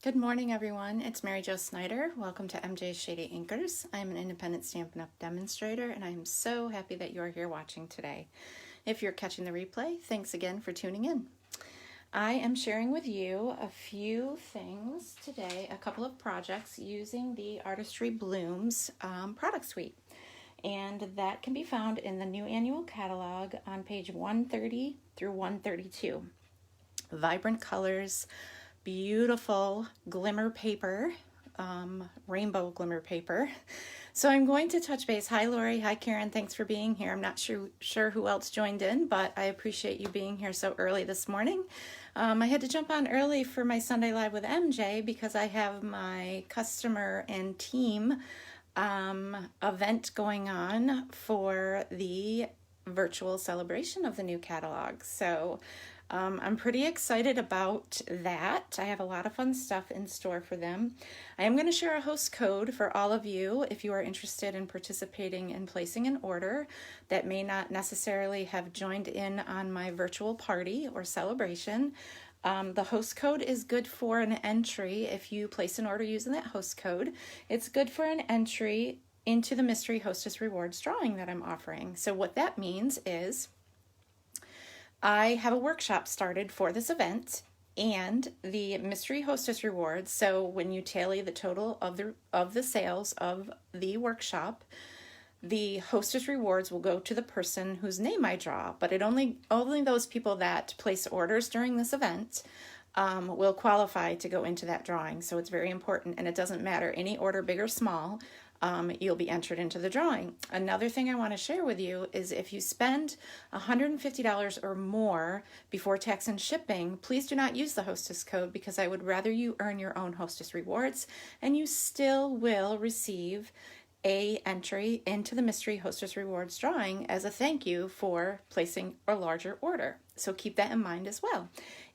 Good morning, everyone. It's Mary Jo Snyder. Welcome to MJ's Shady Inkers. I'm an independent Stampin' Up! Demonstrator, and I'm so happy that you're here watching today. If you're catching the replay, thanks again for tuning in. I am sharing with you a few things today, a couple of projects using the Artistry Blooms product suite. And that can be found in the new annual catalog on page 130 through 132. Vibrant colors, beautiful glimmer paper, rainbow glimmer paper. So I'm going to touch base. Hi Lori, hi Karen, thanks for being here. I'm not sure who else joined in, but I appreciate you being here so early this morning. I had to jump on early for my Sunday Live with MJ because I have my customer and team event going on for the virtual celebration of the new catalog. So I'm pretty excited about that. I have a lot of fun stuff in store for them. I am going to share a host code for all of you if you are interested in participating in placing an order that may not necessarily have joined in on my virtual party or celebration. The host code is good for an entry. If you place an order using that host code, it's good for an entry into the mystery Hostess Rewards drawing that I'm offering. So what that means is I have a workshop started for this event, and the mystery Hostess Rewards, so when you tally the total of the sales of the workshop, the Hostess Rewards will go to the person whose name I draw, but only those people that place orders during this event will qualify to go into that drawing. So it's very important, and it doesn't matter any order, big or small. You'll be entered into the drawing. Another thing I want to share with you is if you spend $150 or more before tax and shipping, please do not use the Hostess code because I would rather you earn your own Hostess Rewards, and you still will receive a entry into the mystery Hostess Rewards drawing as a thank you for placing a larger order. So keep that in mind as well.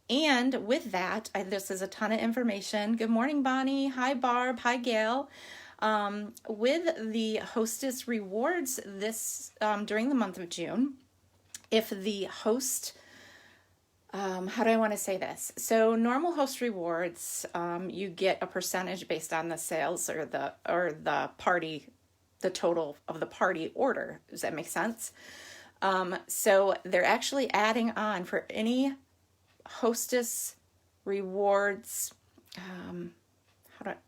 And with that, this is a ton of information. Good morning, Bonnie. Hi, Barb. Hi, Gail. With the Hostess Rewards during the month of June, if the host, how do I want to say this? So normal host rewards, you get a percentage based on the sales or the party, the total of the party order. Does that make sense? So they're actually adding on for any Hostess Rewards,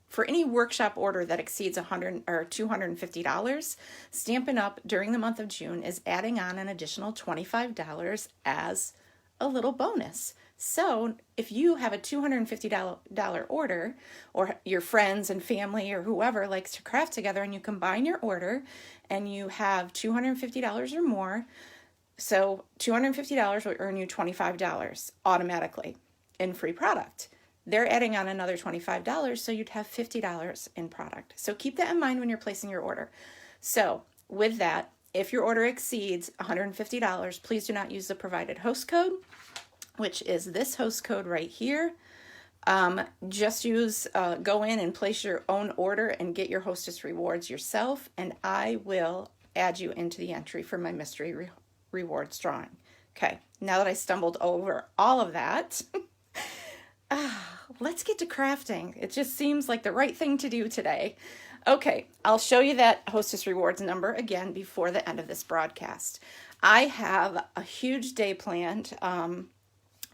for any workshop order that exceeds $100 or $250, Stampin' Up! During the month of June is adding on an additional $25 as a little bonus. So if you have a $250 order, or your friends and family or whoever likes to craft together, and you combine your order and you have $250 or more, so $250 will earn you $25 automatically in free product. They're adding on another $25, so you'd have $50 in product. So keep that in mind when you're placing your order. So with that, if your order exceeds $150, please do not use the provided host code, which is this host code right here. Just go in and place your own order and get your Hostess Rewards yourself, and I will add you into the entry for my mystery rewards drawing. Okay, now that I stumbled over all of that, let's get to crafting. It just seems like the right thing to do today. Okay, I'll show you that Hostess Rewards number again before the end of this broadcast. I have a huge day planned,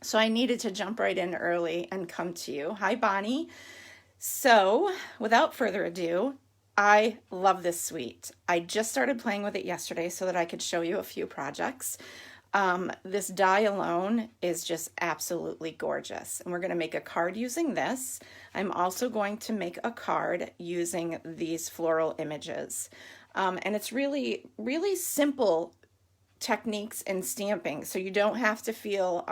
so I needed to jump right in early and come to you. Hi, Bonnie. So, without further ado, I love this suite. I just started playing with it yesterday so that I could show you a few projects. This die alone is just absolutely gorgeous, and we're going to make a card using this. I'm also going to make a card using these floral images, and it's really, really simple techniques in stamping, so you don't have to feel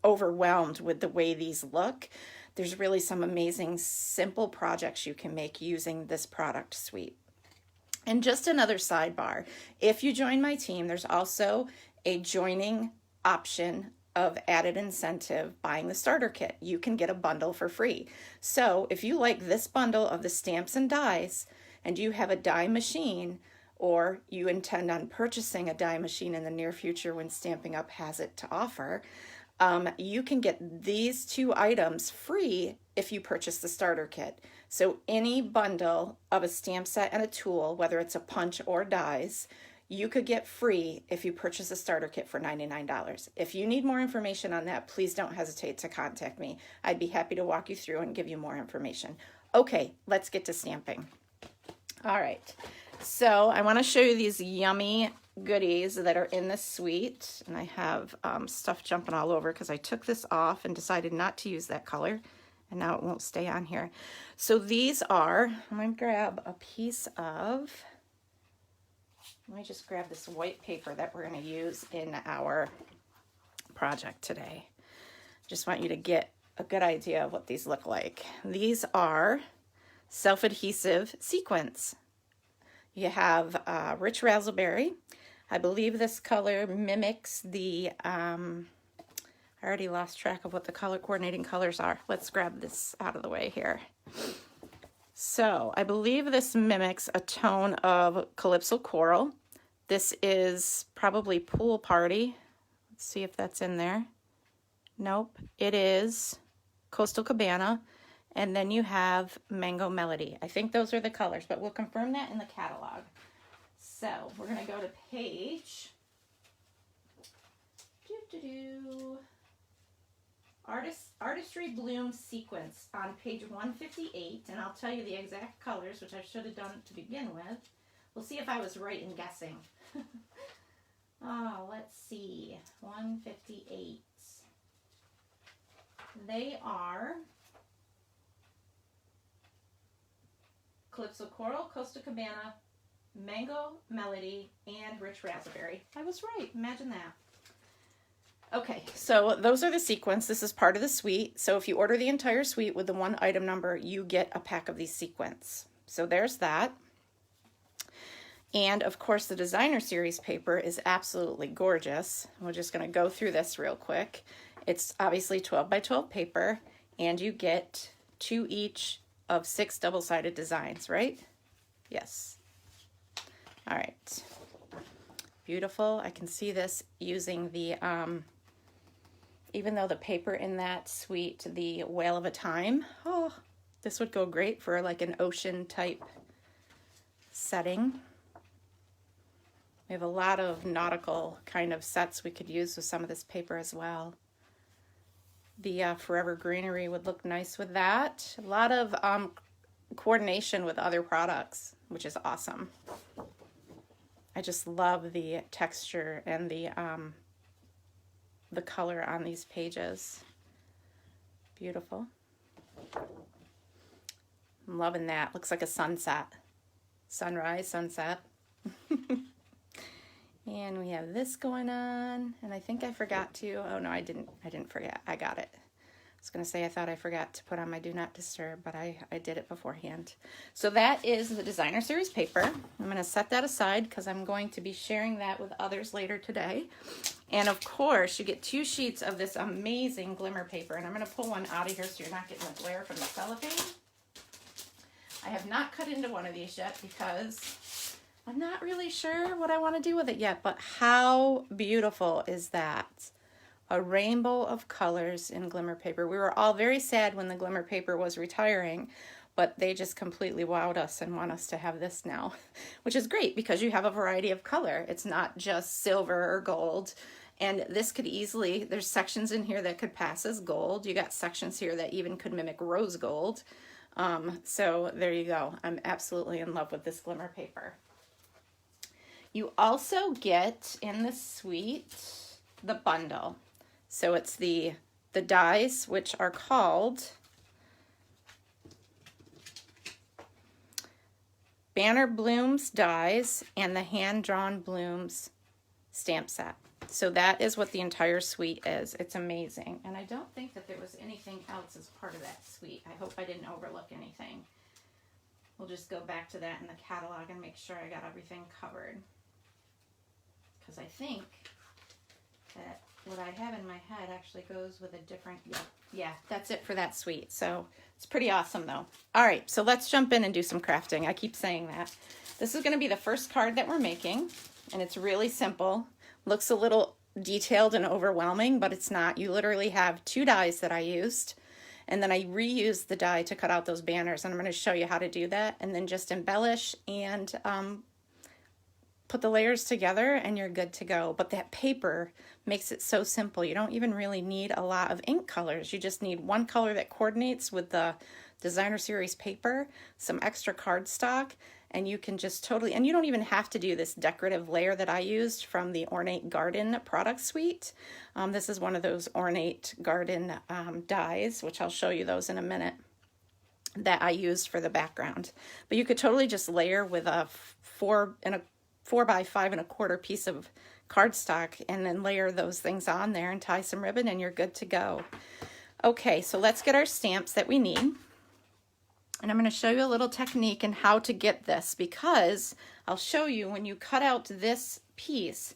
overwhelmed with the way these look. There's really some amazing simple projects you can make using this product suite. And just another sidebar, if you join my team, there's also a joining option of added incentive buying the starter kit. You can get a bundle for free. So if you like this bundle of the stamps and dies, and you have a die machine, or you intend on purchasing a die machine in the near future when Stampin' Up! Has it to offer, you can get these 2 items free if you purchase the starter kit. So any bundle of a stamp set and a tool, whether it's a punch or dies, you could get free if you purchase a starter kit for $99. If you need more information on that, please don't hesitate to contact me. I'd be happy to walk you through and give you more information. Okay, let's get to stamping. All right, so I want to show you these yummy goodies that are in this suite. And I have stuff jumping all over because I took this off and decided not to use that color. And now it won't stay on here. So these are, I'm going to grab a piece of, let me just grab this white paper that we're going to use in our project today. Just want you to get a good idea of what these look like. These are self-adhesive sequins. You have rich raspberry. I believe this color mimics the, I already lost track of what the color coordinating colors are. Let's grab this out of the way here. So I believe this mimics a tone of Calypso Coral. This is probably Pool Party. Let's see if that's in there. Nope, it is Coastal Cabana. And then you have Mango Melody. I think those are the colors, but we'll confirm that in the catalog. So we're going to go to page Artistry Blooms Sequence on page 158, and I'll tell you the exact colors, which I should have done to begin with. We'll see if I was right in guessing. Oh, let's see, 158. They are Calypso Coral, Costa Cabana, Mango Melody, and Rich Raspberry. I was right, imagine that. Okay, so those are the sequins. This is part of the suite. So if you order the entire suite with the 1 item number, you get a pack of these sequins. So there's that. And of course, the designer series paper is absolutely gorgeous. We're just going to go through this real quick. It's obviously 12 by 12 paper, and you get 2 each of 6 double-sided designs, right? Yes. All right. Beautiful. I can see this using the, even though the paper in that suite, the Whale of a Time, oh, this would go great for like an ocean type setting. We have a lot of nautical kind of sets we could use with some of this paper as well. The Forever Greenery would look nice with that. A lot of coordination with other products, which is awesome. I just love the texture and the color on these pages. Beautiful. I'm loving that. Looks like a sunset. Sunrise, sunset. And we have this going on, and I think I forgot to, oh no, I didn't forget, I got it. I was gonna say I thought I forgot to put on my Do Not Disturb, but I did it beforehand. So that is the designer series paper. I'm gonna set that aside because I'm going to be sharing that with others later today. And of course, you get 2 sheets of this amazing glimmer paper, and I'm gonna pull one out of here so you're not getting the glare from the cellophane. I have not cut into one of these yet because I'm not really sure what I want to do with it yet, but how beautiful is that? A rainbow of colors in glimmer paper. We were all very sad when the glimmer paper was retiring, but they just completely wowed us and want us to have this now, which is great because you have a variety of color. It's not just silver or gold. And this could easily, there's sections in here that could pass as gold. You got sections here that even could mimic rose gold. So there you go. I'm absolutely in love with this glimmer paper. You also get in the suite the bundle. So it's the dies, which are called Banner Blooms dies and the Hand Drawn Blooms stamp set. So that is what the entire suite is. It's amazing. And I don't think that there was anything else as part of that suite. I hope I didn't overlook anything. We'll just go back to that in the catalog and make sure I got everything covered. Because I think that what I have in my head actually goes with a different, yeah, that's it for that suite. So it's pretty awesome though. All right, so let's jump in and do some crafting. I keep saying that. This is going to be the first card that we're making, and it's really simple. Looks a little detailed and overwhelming, but it's not. You literally have 2 dies that I used, and then I reused the die to cut out those banners, and I'm going to show you how to do that, and then just embellish and put the layers together and you're good to go. But that paper makes it so simple. You don't even really need a lot of ink colors. You just need one color that coordinates with the designer series paper, some extra cardstock, and you can just totally, and you don't even have to do this decorative layer that I used from the Ornate Garden product suite. This is one of those Ornate Garden dies, which I'll show you those in a minute, that I used for the background. But you could totally just layer with a 4 by 5 1/4 piece of cardstock and then layer those things on there and tie some ribbon and you're good to go. Okay, so let's get our stamps that we need. And I'm going to show you a little technique and how to get this, because I'll show you when you cut out this piece,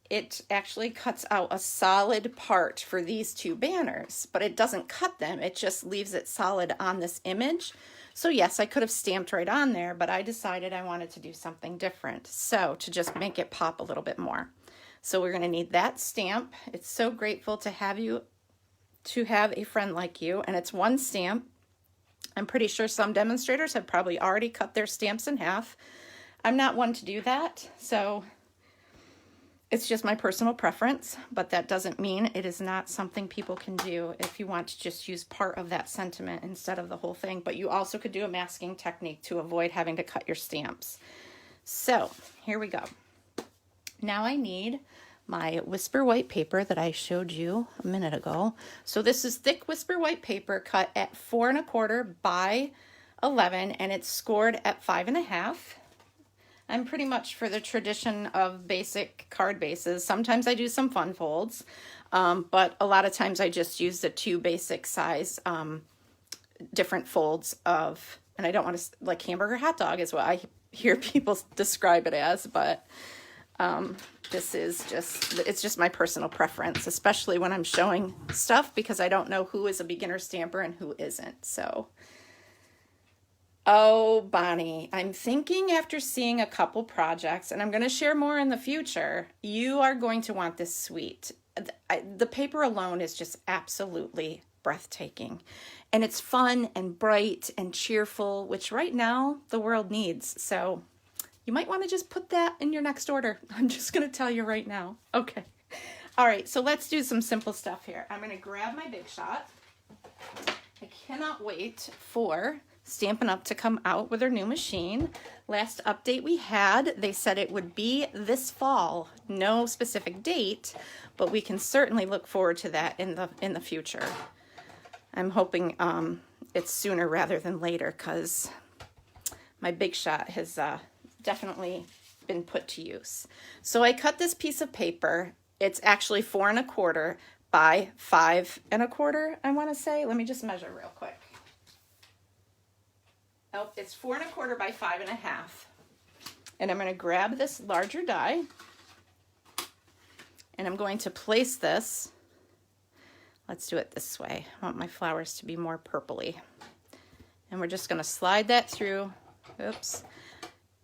it actually cuts out a solid part for these 2 banners, but it doesn't cut them. It just leaves it solid on this image. So yes, I could have stamped right on there, but I decided I wanted to do something different. So to just make it pop a little bit more. So we're going to need that stamp. It's so grateful to have a friend like you, and it's 1 stamp. I'm pretty sure some demonstrators have probably already cut their stamps in half. I'm not one to do that, so it's just my personal preference, but that doesn't mean it is not something people can do if you want to just use part of that sentiment instead of the whole thing. But you also could do a masking technique to avoid having to cut your stamps. So here we go. Now I need my Whisper White paper that I showed you a minute ago. So this is thick Whisper White paper cut at 4 1/4 by 11, and it's scored at 5 1/2. I'm pretty much for the tradition of basic card bases. Sometimes I do some fun folds, but a lot of times I just use the 2 basic size different folds of, and I don't want to, like hamburger hot dog is what I hear people describe it as, but this is just, it's just my personal preference, especially when I'm showing stuff, because I don't know who is a beginner stamper and who isn't. So oh, Bonnie, I'm thinking after seeing a couple projects, and I'm going to share more in the future, you are going to want this suite. The paper alone is just absolutely breathtaking. And it's fun and bright and cheerful, which right now the world needs. So you might want to just put that in your next order. I'm just going to tell you right now. Okay. All right, so let's do some simple stuff here. I'm going to grab my Big Shot. I cannot wait for Stampin' Up! To come out with their new machine. Last update we had, they said it would be this fall. No specific date, but we can certainly look forward to that in the future. I'm hoping it's sooner rather than later, because my Big Shot has definitely been put to use. So I cut this piece of paper. It's actually 4 1/4 by 5 1/4, I want to say. Let me just measure real quick. Oh, it's 4 1/4 by 5 1/2. And I'm going to grab this larger die, and I'm going to place this. Let's do it this way. I want my flowers to be more purpley. And we're just going to slide that through. Oops.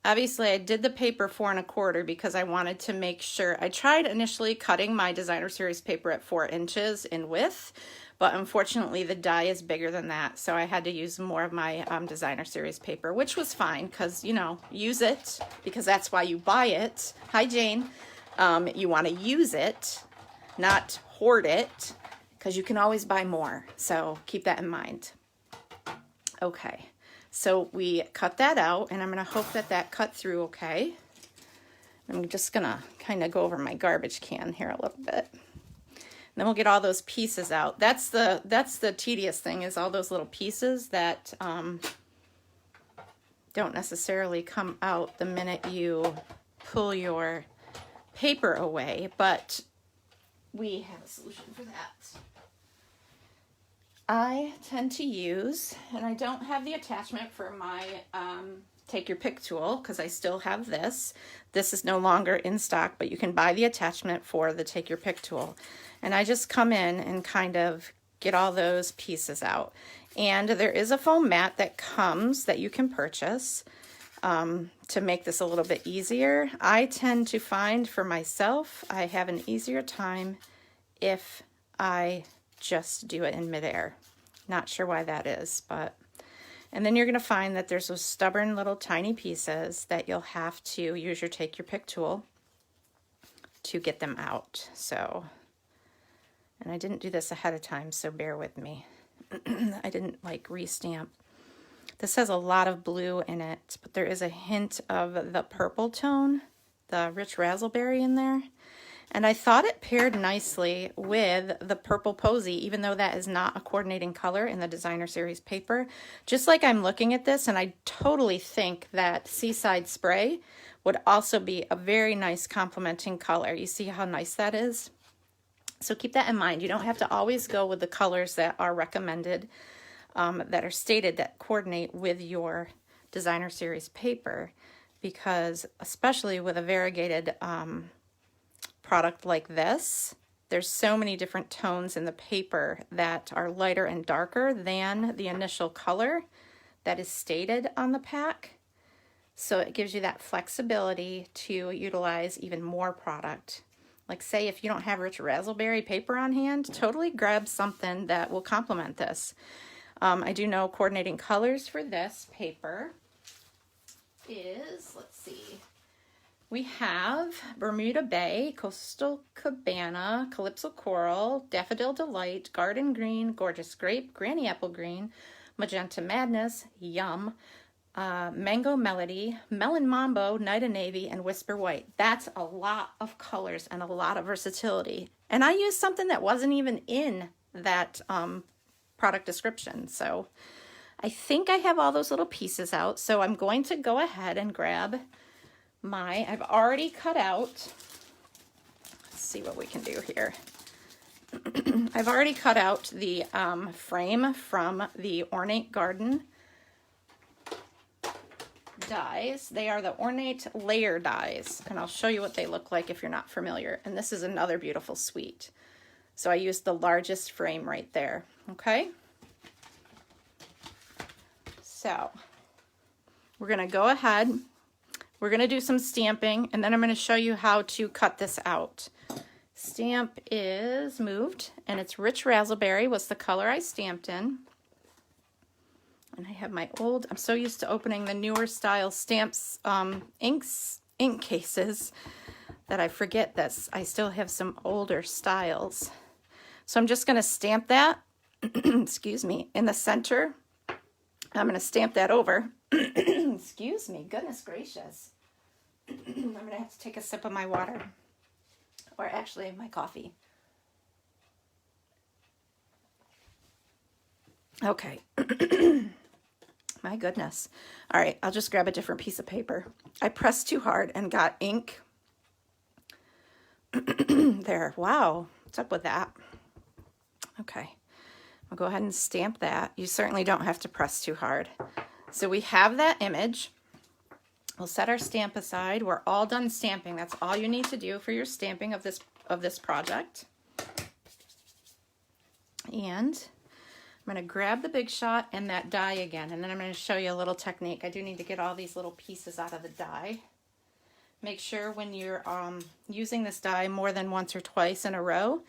Obviously, I did the paper 4 1/4 because I wanted to make sure. I tried initially cutting my designer series paper at 4 inches in width, but unfortunately the die is bigger than that, so I had to use more of my designer series paper, which was fine because, you know, use it, because that's why you buy it. Hi, Jane. You want to use it, not hoard it, because you can always buy more, so keep that in mind. Okay, so we cut that out, and I'm going to hope that that cut through okay. I'm just going to kind of go over my garbage can here a little bit. Then we'll get all those pieces out. That's the tedious thing, is all those little pieces that don't necessarily come out the minute you pull your paper away, but we have a solution for that. I tend to use, and I don't have the attachment for my Take Your Pick tool because I still have this. This is no longer in stock, but you can buy the attachment for the Take Your Pick tool. And I just come in and kind of get all those pieces out. And there is a foam mat that comes that you can purchase. to make this a little bit easier, I tend to find for myself, I have an easier time if I just do it in midair. Not sure why that is, but, and then you're going to find that there's those stubborn little tiny pieces that you'll have to use your take your pick tool to get them out. So, and I didn't do this ahead of time, so bear with me. I didn't like restamp. This has a lot of blue in it, but there is a hint of the purple tone, the rich raspberry in there. And I thought it paired nicely with the purple posy, even though that is not a coordinating color in the designer series paper. Just like I'm looking at this, and I totally think that Seaside Spray would also be a very nice complementing color. You see how nice that is? So keep that in mind. You don't have to always go with the colors that are recommended, that are stated that coordinate with your designer series paper, because especially with a variegated product like this, there's so many different tones in the paper that are lighter and darker than the initial color that is stated on the pack. So it gives you that flexibility to utilize even more product. Like say if you don't have rich raspberry paper on hand, totally grab something that will complement this. I do know coordinating colors for this paper is, let's see, we have Bermuda Bay, Coastal Cabana, Calypso Coral, Daffodil Delight, Garden Green, Gorgeous Grape, Granny Apple Green, Magenta Madness, Yum, Mango Melody, Melon Mambo, Night of Navy, and Whisper White. That's a lot of colors and a lot of versatility. And I used something that wasn't even in that product description. So I think I have all those little pieces out. So I'm going to go ahead and grab I've already cut out, let's see what we can do here. I've already cut out the frame from the Ornate Garden dies. They are the Ornate Layer dies, and I'll show you what they look like if you're not familiar. And this is another beautiful suite. So I used the largest frame right there, okay? So we're gonna go ahead, we're gonna do some stamping, and then I'm gonna show you how to cut this out. Stamp is moved, and it's Rich Raspberry was the color I stamped in. And I have my old, I'm so used to opening the newer style stamps, ink cases, that I forget this. I still have some older styles. So I'm just gonna stamp that, excuse me, in the center. I'm gonna stamp that over. Excuse me, goodness gracious. I'm gonna have to take a sip of my water, or actually my coffee. Okay. My goodness. All right, I'll just grab a different piece of paper. I pressed too hard and got ink. There, wow, what's up with that? Okay, I'll go ahead and stamp that. You certainly don't have to press too hard. So we have that image. We'll set our stamp aside. We're all done stamping. That's all you need to do for your stamping of this project. And I'm going to grab the Big Shot and that die again, and then I'm going to show you a little technique. I do need to get all these little pieces out of the die. Make sure when you're using this die more than once or twice in a row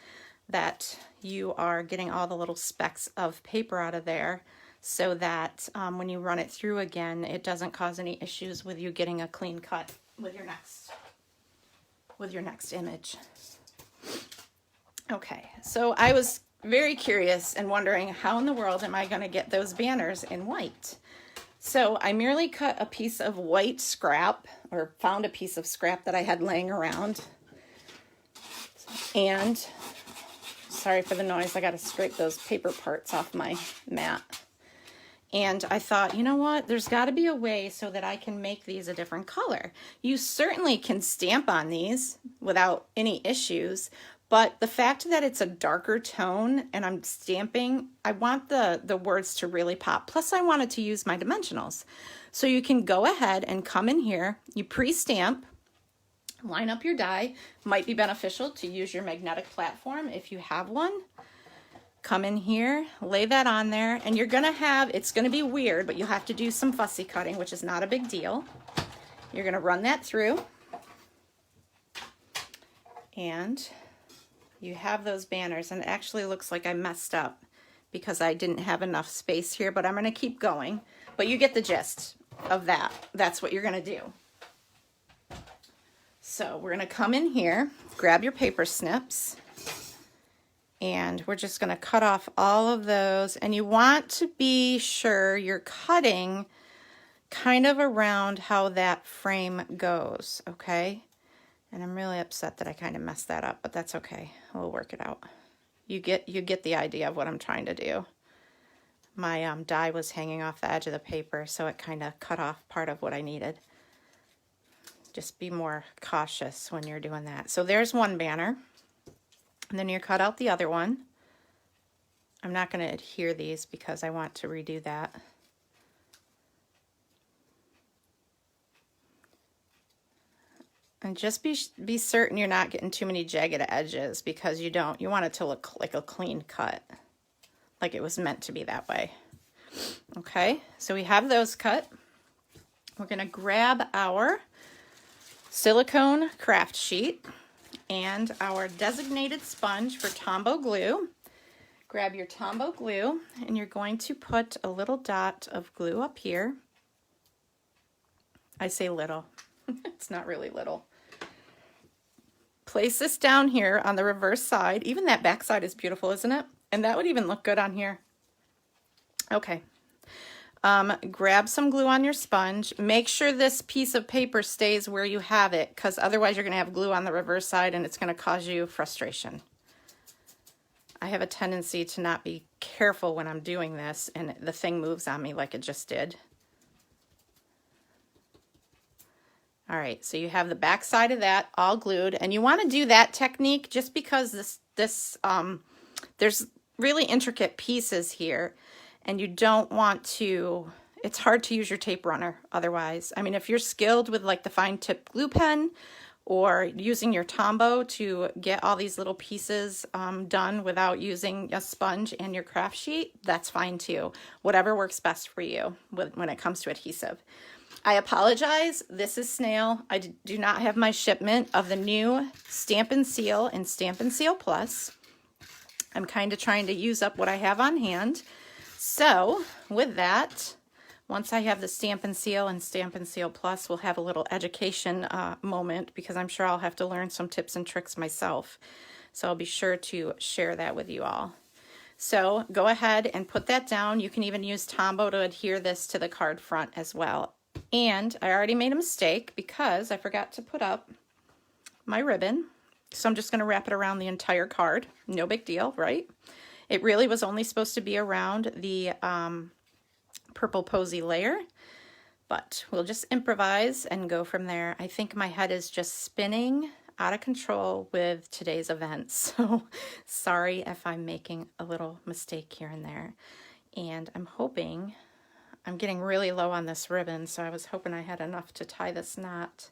that you are getting all the little specks of paper out of there, so that when you run it through again, it doesn't cause any issues with you getting a clean cut with your next image. Okay, so I was very curious and wondering how in the world am I going to get those banners in white. So I merely cut a piece of white scrap, or found a piece of scrap that I had laying around. And sorry for the noise, I got to scrape those paper parts off my mat. And I thought, you know what, there's got to be a way so that I can make these a different color. You certainly can stamp on these without any issues, but the fact that it's a darker tone and I'm stamping, I want the words to really pop. Plus I wanted to use my dimensionals. So you can go ahead and come in here, you pre-stamp, line up your die. Might be beneficial to use your magnetic platform if you have one. come in here, lay that on there, and you're gonna have, it's gonna be weird, but you'll have to do some fussy cutting, which is not a big deal. You're gonna run that through, and you have those banners, and it actually looks like I messed up because I didn't have enough space here, but I'm gonna keep going. But you get the gist of that. That's what you're gonna do. So we're gonna come in here, grab your paper snips, and we're just gonna cut off all of those. And you want to be sure you're cutting kind of around how that frame goes, okay? And I'm really upset that I kind of messed that up, but that's okay. We'll work it out. You get the idea of what I'm trying to do. My die was hanging off the edge of the paper, so it kind of cut off part of what I needed. Just be more cautious when you're doing that. So there's one banner, and then you cut out the other one. I'm not going to adhere these because I want to redo that. And just be certain you're not getting too many jagged edges, because you don't. You want it to look like a clean cut, like it was meant to be that way. Okay, so we have those cut. We're going to grab our silicone craft sheet and our designated sponge for Tombow glue. Grab your Tombow glue, and you're going to put a little dot of glue up here. I say little. It's not really little. Place this down here on the reverse side. Even that back side is beautiful, isn't it? And that would even look good on here. Okay. Grab some glue on your sponge. Make sure this piece of paper stays where you have it, because otherwise you're going to have glue on the reverse side and it's going to cause you frustration. I have a tendency to not be careful when I'm doing this, and the thing moves on me like it just did. All right, so you have the back side of that all glued, and you want to do that technique just because there's really intricate pieces here, and you don't want to, it's hard to use your tape runner otherwise. I mean, if you're skilled with like the fine tip glue pen or using your Tombow to get all these little pieces done without using a sponge and your craft sheet, that's fine too. Whatever works best for you when it comes to adhesive. I apologize, this is snail. I do not have my shipment of the new Stamp and Seal and Stamp and Seal Plus. I'm kind of trying to use up what I have on hand. So with that, once I have the Stamp and Seal and Stamp and Seal Plus, we'll have a little education moment, because I'm sure I'll have to learn some tips and tricks myself. So I'll be sure to share that with you all. So go ahead and put that down. You can even use Tombow to adhere this to the card front as well. And I already made a mistake because I forgot to put up my ribbon. So I'm just going to wrap it around the entire card. No big deal, right? It really was only supposed to be around the purple posy layer, but we'll just improvise and go from there. I think my head is just spinning out of control with today's event. So sorry if I'm making a little mistake here and there. And I'm hoping, I'm getting really low on this ribbon, so I was hoping I had enough to tie this knot.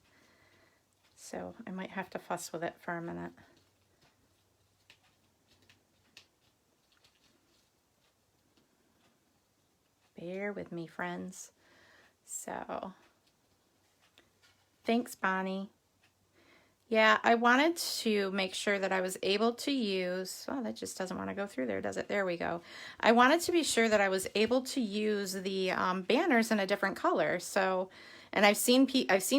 So I might have to fuss with it for a minute. Bear with me, friends. So, thanks, Bonnie. Yeah, I wanted to make sure that I was able to use, oh, that just doesn't want to go through there, does it? There we go. I wanted to be sure that I was able to use the banners in a different color. So, and I've seen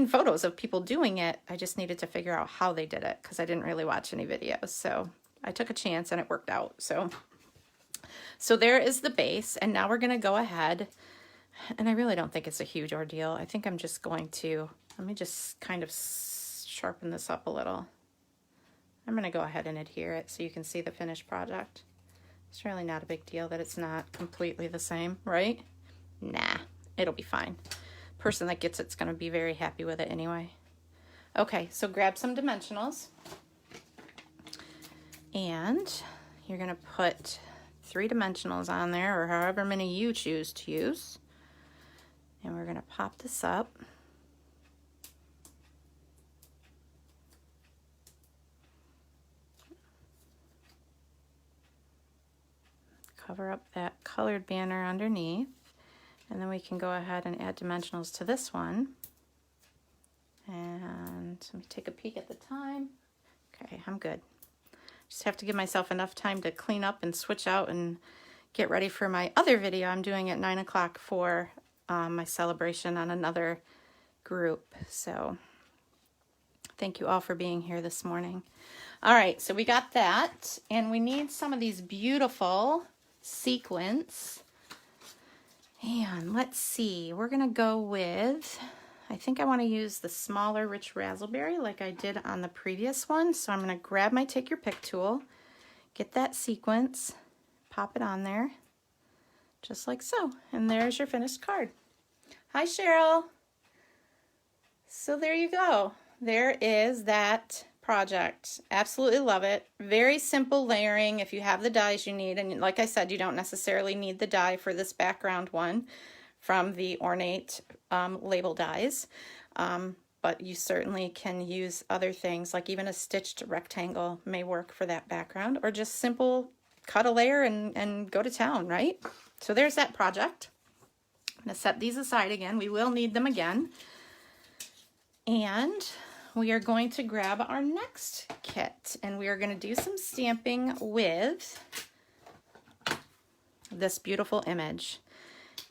photos of people doing it. I just needed to figure out how they did it because I didn't really watch any videos. So I took a chance and it worked out. So there is the base, and now we're going to go ahead, and I really don't think it's a huge ordeal. I think I'm just going to, let me just kind of sharpen this up a little. I'm going to go ahead and adhere it so you can see the finished project. It's really not a big deal that it's not completely the same, right? Nah, it'll be fine. Person that gets it's going to be very happy with it anyway. Okay, so grab some dimensionals, and you're going to put 3 dimensionals on there, or however many you choose to use. And we're going to pop this up. cover up that colored banner underneath. And then we can go ahead and add dimensionals to this one. And let me take a peek at the time. Okay, I'm good. Just have to give myself enough time to clean up and switch out and get ready for my other video I'm doing at 9 o'clock for my celebration on another group. So thank you all for being here this morning. All right, so we got that, and we need some of these beautiful sequins. And let's see, we're gonna go with, I think I want to use the smaller rich raspberry like I did on the previous one. So I'm going to grab my Take Your Pick tool, get that sequence, pop it on there, just like so. And there's your finished card. Hi, Cheryl. So there you go. There is that project. Absolutely love it. Very simple layering if you have the dies you need. And like I said, you don't necessarily need the die for this background one from the ornate label dies, but you certainly can use other things, like even a stitched rectangle may work for that background, or just simple cut a layer and go to town, right? So there's that project. I'm going to set these aside again. We will need them again. And we are going to grab our next kit, and we are going to do some stamping with this beautiful image.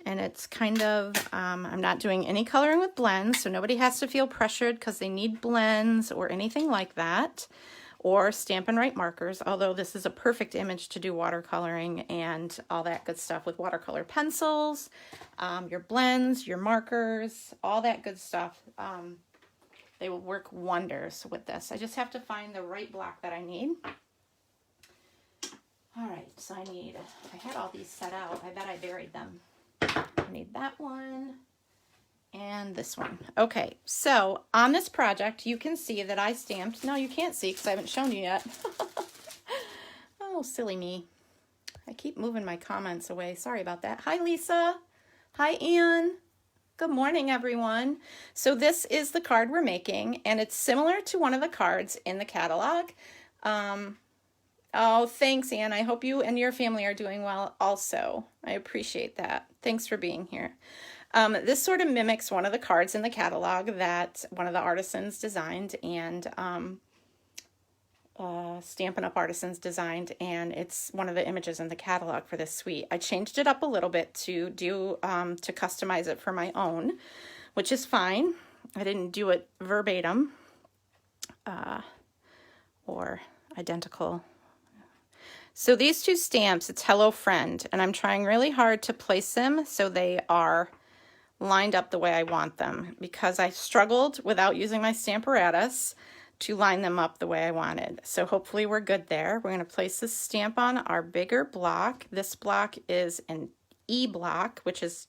And it's kind of, I'm not doing any coloring with blends, so nobody has to feel pressured because they need blends or anything like that, or Stampin' Write markers, although this is a perfect image to do watercoloring and all that good stuff with watercolor pencils, your blends, your markers, all that good stuff. They will work wonders with this. I just have to find the right block that I need. All right, so I had all these set out. I bet I buried them. I need that one and this one. Okay, so on this project, you can see that I stamped. No, you can't see because I haven't shown you yet. Oh, silly me. I keep moving my comments away. Sorry about that. Hi, Lisa. Hi, Ann. Good morning, everyone. So this is the card we're making, and it's similar to one of the cards in the catalog. Oh, thanks, Anne. I hope you and your family are doing well also. I appreciate that. Thanks for being here. This sort of mimics one of the cards in the catalog that one of the artisans designed, and Stampin' Up! Artisans designed, and it's one of the images in the catalog for this suite. I changed it up a little bit to customize it for my own, which is fine. I didn't do it verbatim or identical. So these two stamps, it's Hello Friend, and I'm trying really hard to place them so they are lined up the way I want them, because I struggled without using my Stamparatus to line them up the way I wanted. So hopefully we're good there. We're going to place this stamp on our bigger block. This block is an E block, which is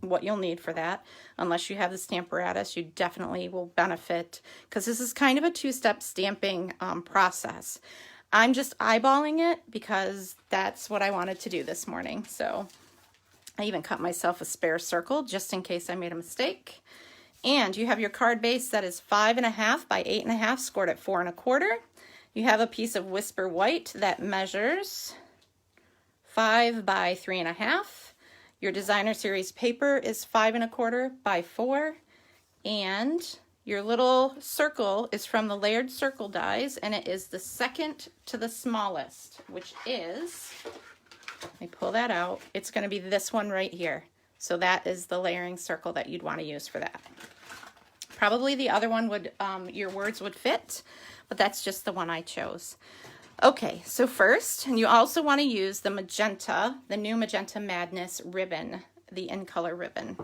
what you'll need for that. Unless you have the Stamparatus, you definitely will benefit, because this is kind of a two-step stamping process. I'm just eyeballing it because that's what I wanted to do this morning. So I even cut myself a spare circle just in case I made a mistake. And you have your card base that is 5.5 by 8.5, scored at 4 1/4. You have a piece of Whisper White that measures 5 by 3.5. Your designer series paper is 5 1/4 by 4. And your little circle is from the layered circle dies, and it is the second to the smallest, which is, let me pull that out. It's going to be this one right here. So that is the layering circle that you'd want to use for that. Probably the other one would, your words would fit, but that's just the one I chose. Okay, so first, and you also want to use the magenta, the new Magenta Madness ribbon, the In Color ribbon.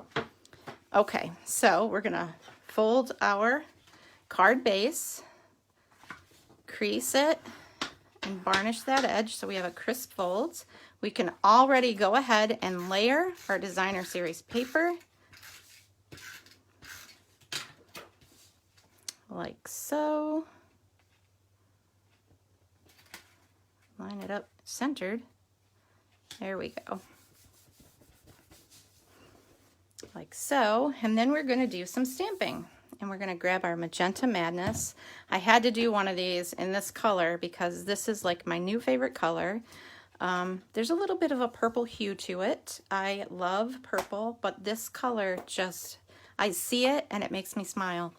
Okay, so we're going to fold our card base, crease it, and varnish that edge so we have a crisp fold. We can already go ahead and layer our designer series paper like so. Line it up centered. There we go. Like so, and then we're going to do some stamping, and we're going to grab our Magenta Madness. I had to do one of these in this color because this is like my new favorite color. There's a little bit of a purple hue to it. I love purple, but this color just, I see it and it makes me smile.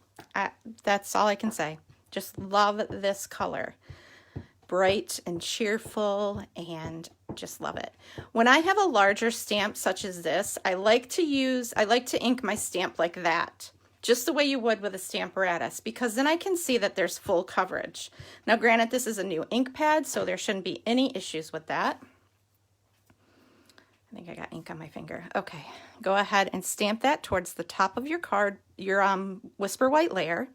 That's all I can say. Just love this color. Bright and cheerful, and just love it. When I have a larger stamp such as this, I like to ink my stamp like that, just the way you would with a Stamparatus, because then I can see that there's full coverage. Now granted, this is a new ink pad, so there shouldn't be any issues with that. I think I got ink on my finger. Okay, go ahead and stamp that towards the top of your card, your Whisper White layer.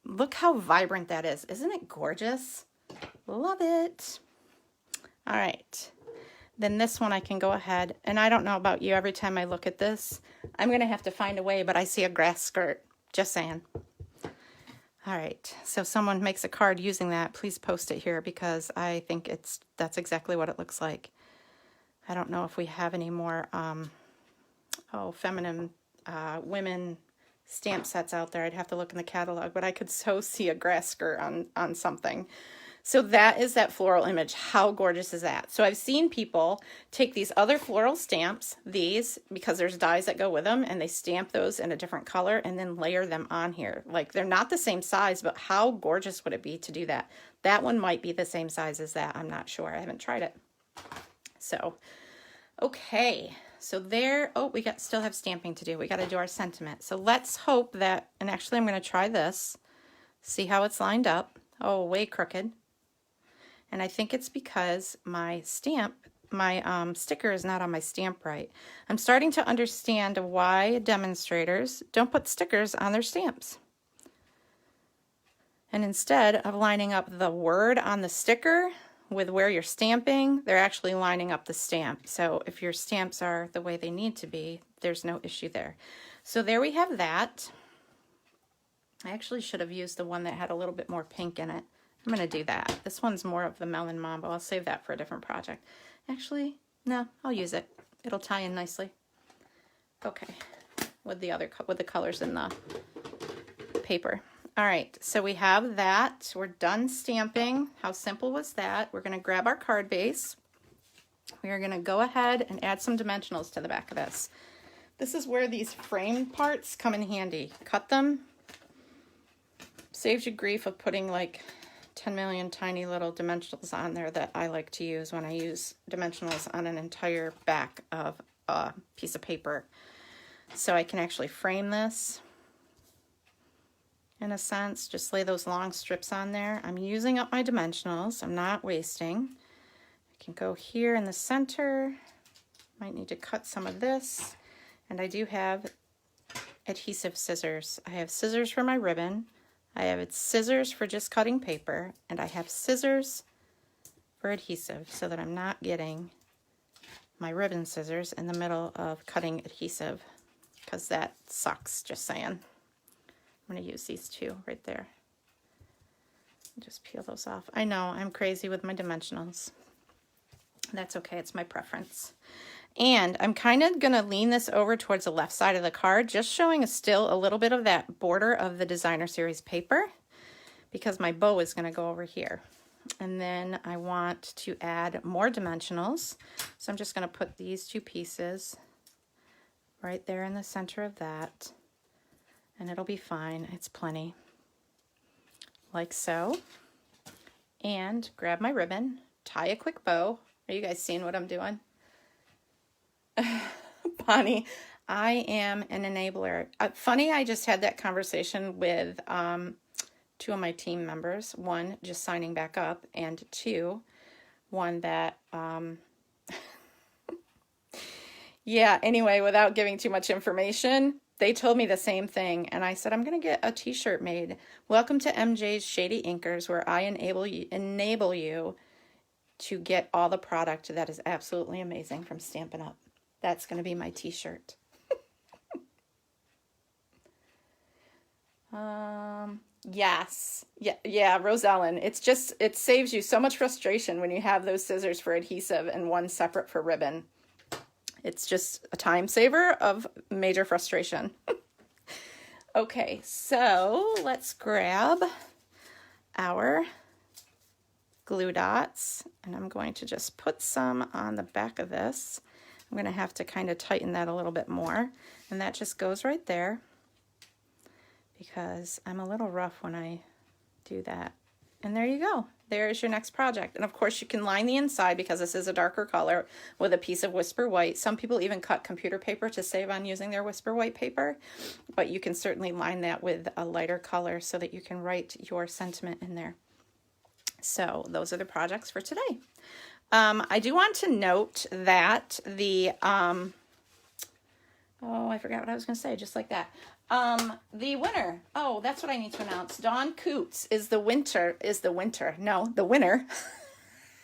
Look how vibrant that is. Isn't it gorgeous? Love it. All right. Then this one I can go ahead, and I don't know about you, every time I look at this, I'm going to have to find a way, but I see a grass skirt. Just saying. All right. So if someone makes a card using that, please post it here, because I think that's exactly what it looks like. I don't know if we have any more feminine women stamp sets out there. I'd have to look in the catalog, but I could so see a grass skirt on something. So that is that floral image. How gorgeous is that? So I've seen people take these other floral stamps, because there's dies that go with them, and they stamp those in a different color and then layer them on here. Like, they're not the same size, but how gorgeous would it be to do that? That one might be the same size as that. I'm not sure. I haven't tried it. So, okay. So there, oh, we still have stamping to do. We got to do our sentiment. So let's hope that, and actually I'm going to try this, see how it's lined up. Oh, way crooked. And I think it's because my sticker is not on my stamp right. I'm starting to understand why demonstrators don't put stickers on their stamps. And instead of lining up the word on the sticker with where you're stamping, they're actually lining up the stamp. So if your stamps are the way they need to be, there's no issue there. So there we have that. I actually should have used the one that had a little bit more pink in it. I'm going to do that. This one's more of the Melon Mambo. I'll save that for a different project. Actually, no, I'll use it. It'll tie in nicely. Okay, with the colors in the paper. All right, so we have that. We're done stamping. How simple was that? We're going to grab our card base. We are going to go ahead and add some dimensionals to the back of this. This is where these framed parts come in handy. Cut them. Saves you grief of putting like 10 million tiny little dimensionals on there that I like to use when I use dimensionals on an entire back of a piece of paper. So I can actually frame this. In a sense, just lay those long strips on there. I'm using up my dimensionals. I'm not wasting. I can go here in the center. Might need to cut some of this. And I do have adhesive scissors. I have scissors for my ribbon. I have scissors for just cutting paper. And I have scissors for adhesive so that I'm not getting my ribbon scissors in the middle of cutting adhesive, because that sucks, just saying. I'm going to use these two right there. Just peel those off. I know, I'm crazy with my dimensionals. That's okay, it's my preference. And I'm kind of going to lean this over towards the left side of the card, just showing still a little bit of that border of the Designer Series paper, because my bow is going to go over here. And then I want to add more dimensionals. So I'm just going to put these two pieces right there in the center of that. And it'll be fine. It's plenty. Like so. And grab my ribbon, tie a quick bow. Are you guys seeing what I'm doing? Bonnie, I am an enabler. Funny, I just had that conversation with two of my team members. One, just signing back up, and two, one that, yeah, anyway, without giving too much information, they told me the same thing, and I said, I'm going to get a t-shirt made. Welcome to MJ's Shady Inkers, where I enable you to get all the product that is absolutely amazing from Stampin' Up. That's going to be my t-shirt. Yes. Yeah, Rosellen. It saves you so much frustration when you have those scissors for adhesive and one separate for ribbon. It's just a time saver of major frustration. Okay, so let's grab our glue dots, and I'm going to just put some on the back of this. I'm going to have to kind of tighten that a little bit more, and that just goes right there because I'm a little rough when I do that. And there you go. There's your next project. And of course you can line the inside, because this is a darker color, with a piece of Whisper White. Some people even cut computer paper to save on using their Whisper White paper, but you can certainly line that with a lighter color so that you can write your sentiment in there. So those are the projects for today. I do want to note that the, oh, I forgot what I was going to say, just like that. The winner, oh, that's what I need to announce. Dawn Coots is the winner.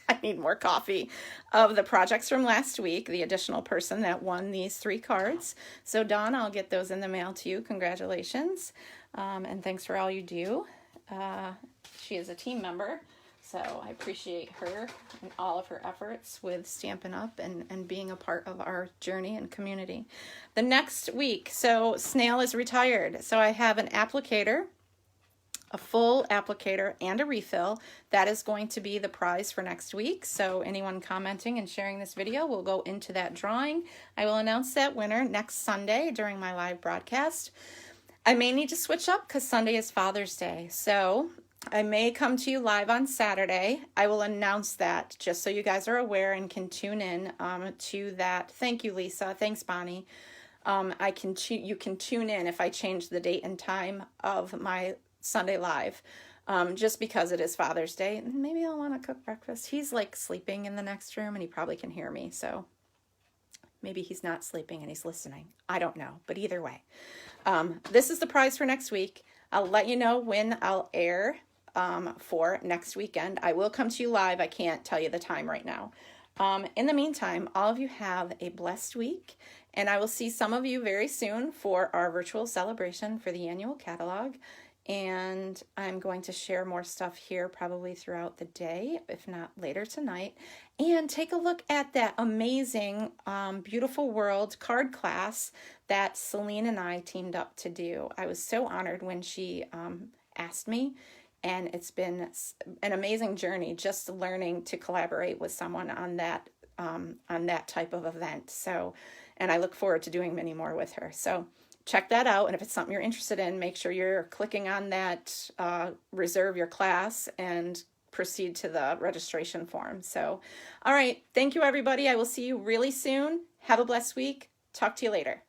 I need more coffee, of the projects from last week, the additional person that won these 3 cards. So Dawn, I'll get those in the mail to you. Congratulations. And thanks for all you do. She is a team member, so I appreciate her and all of her efforts with Stampin' Up! and being a part of our journey and community. The next week, so Snail is retired, so I have an applicator, a full applicator, and a refill. That is going to be the prize for next week. So anyone commenting and sharing this video will go into that drawing. I will announce that winner next Sunday during my live broadcast. I may need to switch up because Sunday is Father's Day, so I may come to you live on Saturday. I will announce that just so you guys are aware and can tune in to that. Thank you, Lisa. Thanks, Bonnie. You can tune in if I change the date and time of my Sunday live, just because it is Father's Day. Maybe I'll want to cook breakfast. He's like sleeping in the next room and he probably can hear me, so maybe he's not sleeping and he's listening. I don't know, but either way, this is the prize for next week. I'll let you know when I'll air for next weekend. I will come to you live. I can't tell you the time right now. In the meantime, all of you have a blessed week, and I will see some of you very soon for our virtual celebration for the annual catalog. And I'm going to share more stuff here probably throughout the day, if not later tonight. And take a look at that amazing Beautiful World card class that Celine and I teamed up to do. I was so honored when she asked me, and it's been an amazing journey just learning to collaborate with someone on that type of event. So, and I look forward to doing many more with her. So check that out, and if it's something you're interested in, make sure you're clicking on that reserve your class and proceed to the registration form. So, all right, thank you everybody. I will see you really soon. Have a blessed week. Talk to you later.